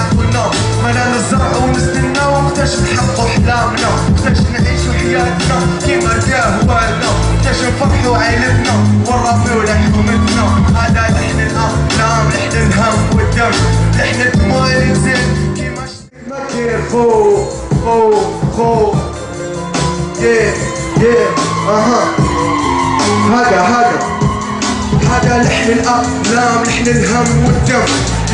يعرفونا مانا نزرع ونستنى وقتاش نحقو احلامنا وقتاش نعيشو حياتنا كيما تهوالنا وقتاش نفرحو عيلتنا ونربيو لحكومتنا هذا لحن الاحلام لحن الهم والدم لحن الدموع اللي تزيد كيما مكر فوق فوق فوق هذا لحن الأقلام لحن الهم والدم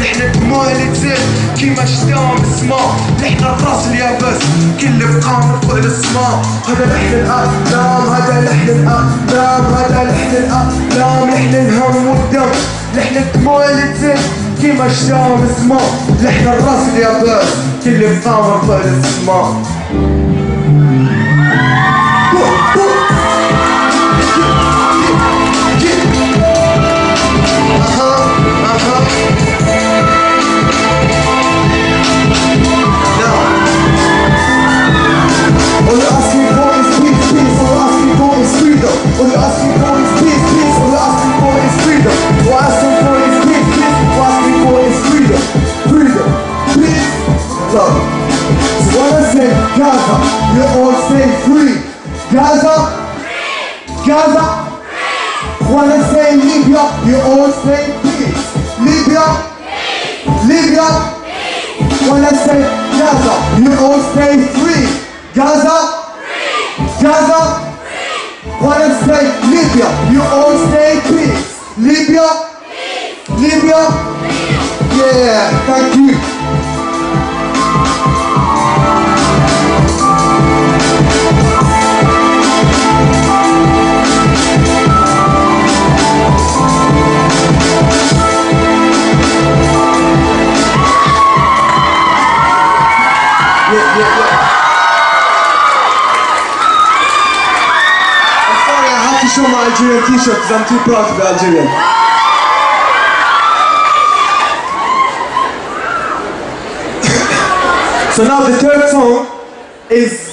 لحن الدموع اللي تزيد كيما شتاء بالسما لحن الراس اليابس كل بقامر فوق السما هذا لحن الأقلام هذا لحن الأقلام هذا لحن الأقلام لحن الهم والدم لحن الدموع اللي تزيد كيما شتاء بالسما لحن الراس اليابس كل بقامر فوق السما Gaza, you all stay free. Gaza, Gaza. Wanna say Libya, you all stay peace. Libya, Libya. Wanna say Gaza, you all stay free. Gaza, Gaza. Wanna say Libya, you all stay peace. Libya, Libya. Yeah, thank you. I'm sorry, I have to show my Algerian t-shirt because I'm too proud to be Algerian. So now the third song is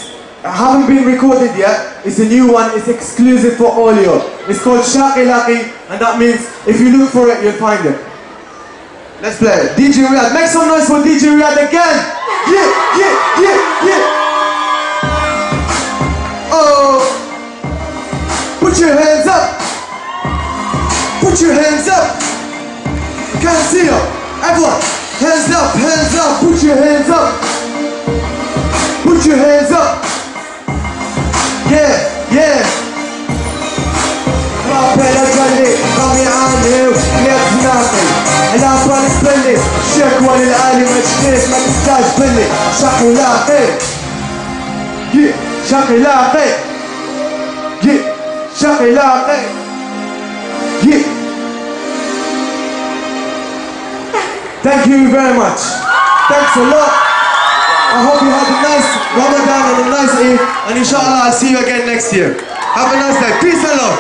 haven't been recorded yet. It's a new one. It's exclusive for all you. It's called Shaqi Laqi, and that means if you look for it, you'll find it. Let's play it. DJ Riyad, make some noise for DJ Riyad again. Yeah, yeah, yeah, yeah. Oh, put your hands up. Put your hands up. Can't see you. Everyone, hands up, hands up. Put your hands up. Put your hands up. Yeah, yeah. رابع قلي قامي عاني وكليت ناقي على بالك بلي شكوى للعالي ما تشتيش ما تستاج بلي شقي لاقي شقي لاقي شقي لاقي Thank you very much. Thanks a lot. I hope you had a nice Ramadan and a nice Eid, and inshallah I'll see you again next year. Have a nice day. Peace and love.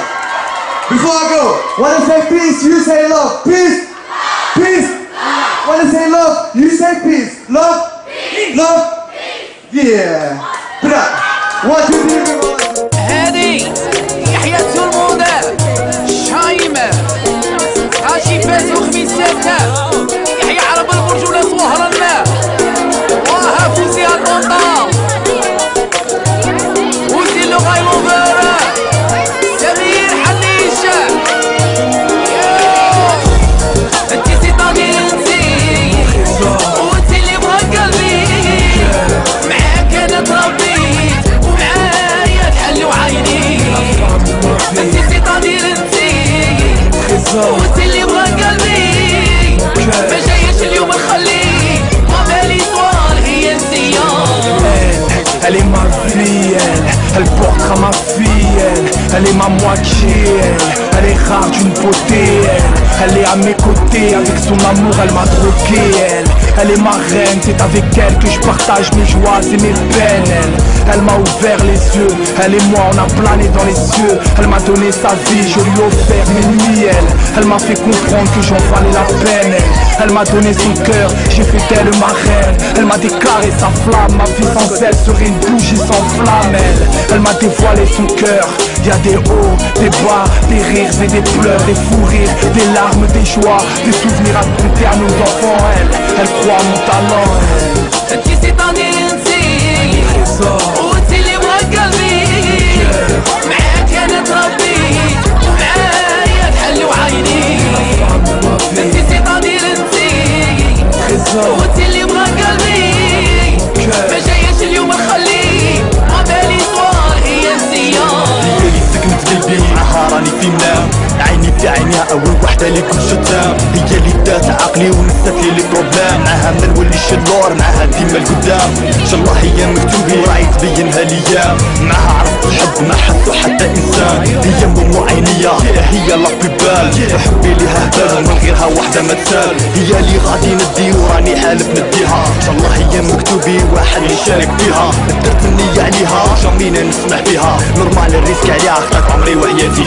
Before I go, wanna say peace, you say love. Peace, peace. Wanna say love, you say peace. Love, love. Yeah. One, two, three. هادي يحيى الموديل شايمة غاشي فاس وخميساتها يحيى عرب البرجولة صهرنا وها فوزي البطا وزي اللغة المبارك سمير حليشة انتي سيطاني انتي وانتي اللي بغا قلبي معاك انا تربيت ومعايا تحلو عيني انتي سيطاني انتي وانتي اللي بغا قلبي ما جايش اليوم نخليك ما بالي طوال هي انتيا Elle est ma vie, elle portera ma fille, elle est ma moitié, elle est rare d'une beauté, elle est à mes côtés, avec son amour elle m'a drogué, elle est ma reine, c'est avec elle que je partage mes joies et mes peines, elle m'a ouvert les yeux, elle et moi on a plané dans les cieux, elle m'a donné sa vie, je lui ai offert mes nuits, elle m'a fait comprendre que j'en valais la peine, elle m'a donné son cœur, j'ai fait d'elle ma reine, elle m'a déclaré sa flamme, ma vie sans elle serait une bougie sans flamme, Elle m'a dévoilé son cœur. Y'a des hauts, des bas, des rires et des pleurs, des fous rires, des larmes, des joies, des souvenirs à compter à nos enfants. Elle croit à mon talent. انتي سيطاني انتي وانتي اللي بغا قلبي معاك انا تربيت ومعايا تحلو عيني انتي سيطاني انتي وانتي اللي بغا قلبي ما جاياش اليوم نخلي ما بالي صوار هي الزيان هي اللي سكنت قلبي معاها راني في منام عيني في عينيها اول وحده اللي كل شتام هي اللي دات عقلي ونسات لي بروبلام معاها ما نوليش اللور معاها ديما القدام ان شاء الله هي مكتوبي راهي تبينها ليام معاها عرفت الحب ما حسو حتى انسان هي مو عينيه هي لابي بال حبي ليها هبال ومن غيرها وحده ما تسال هي اللي غادي ندي وراني حالف نديها ان شاء الله هي مكتوبي واحد يشارك فيها درت النية عليها جامينا نسمح بها نورمال الريسك عليها خطات عمري وحياتي